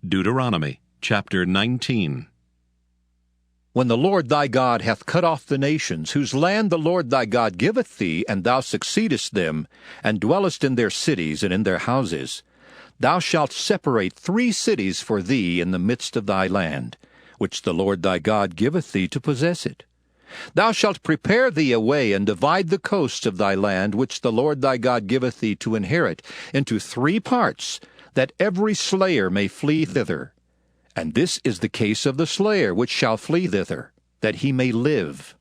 Deuteronomy chapter 19. When the Lord thy God hath cut off the nations, whose land the Lord thy God giveth thee, and thou succeedest them, and dwellest in their cities and in their houses, thou shalt separate 3 cities for thee in the midst of thy land, which the Lord thy God giveth thee to possess it. Thou shalt prepare thee a way, and divide the coast of thy land, which the Lord thy God giveth thee to inherit, into 3 parts, that every slayer may flee thither. And this is the case of the slayer which shall flee thither, that he may live.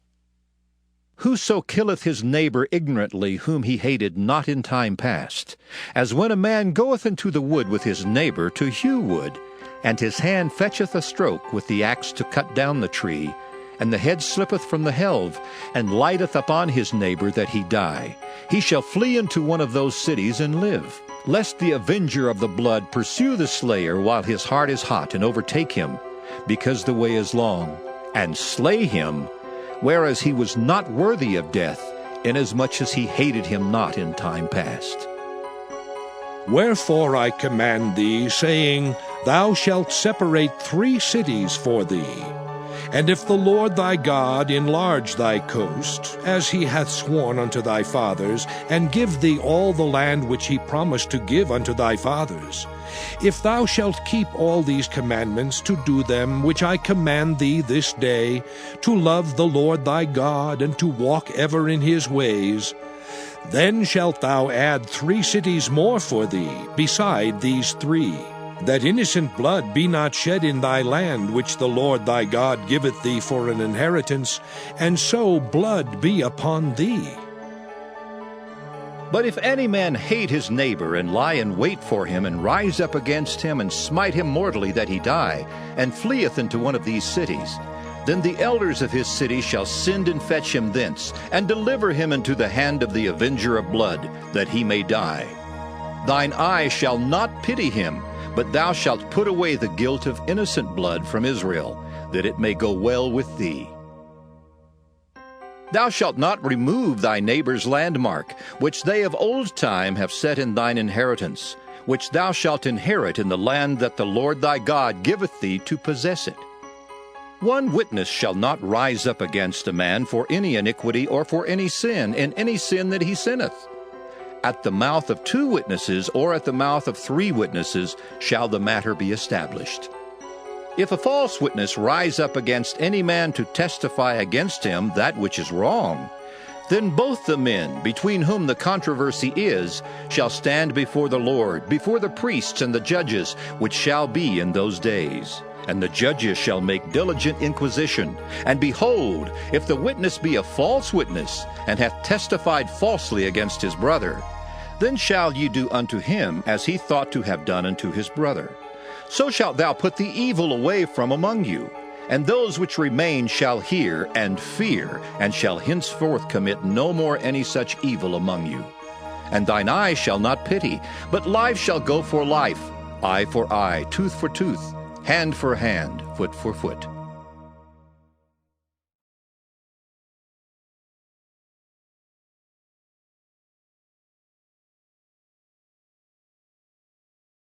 Whoso killeth his neighbor ignorantly, whom he hated not in time past, as when a man goeth into the wood with his neighbor to hew wood, and his hand fetcheth a stroke with the axe to cut down the tree, and the head slippeth from the helve, and lighteth upon his neighbor that he die, he shall flee into one of those cities and live, lest the avenger of the blood pursue the slayer while his heart is hot, and overtake him, because the way is long, and slay him, whereas he was not worthy of death, inasmuch as he hated him not in time past. Wherefore I command thee, saying, Thou shalt separate 3 cities for thee. And if the Lord thy God enlarge thy coast, as he hath sworn unto thy fathers, and give thee all the land which he promised to give unto thy fathers, if thou shalt keep all these commandments to do them which I command thee this day, to love the Lord thy God, and to walk ever in his ways, then shalt thou add 3 cities more for thee, beside these 3, that innocent blood be not shed in thy land, which the Lord thy God giveth thee for an inheritance, and so blood be upon thee. But if any man hate his neighbor, and lie in wait for him, and rise up against him, and smite him mortally that he die, and fleeth into one of these cities, then the elders of his city shall send and fetch him thence, and deliver him into the hand of the avenger of blood, that he may die. Thine eye shall not pity him, but thou shalt put away the guilt of innocent blood from Israel, that it may go well with thee. Thou shalt not remove thy neighbor's landmark, which they of old time have set in thine inheritance, which thou shalt inherit in the land that the Lord thy God giveth thee to possess it. One witness shall not rise up against a man for any iniquity or for any sin, in any sin that he sinneth. At the mouth of 2 witnesses, or at the mouth of 3 witnesses, shall the matter be established. If a false witness rise up against any man to testify against him that which is wrong, then both the men, between whom the controversy is, shall stand before the Lord, before the priests and the judges, which shall be in those days. And the judges shall make diligent inquisition. And behold, if the witness be a false witness, and hath testified falsely against his brother, then shall ye do unto him as he thought to have done unto his brother. So shalt thou put the evil away from among you, and those which remain shall hear and fear, and shall henceforth commit no more any such evil among you. And thine eye shall not pity, but life shall go for life, eye for eye, tooth for tooth, hand for hand, foot for foot.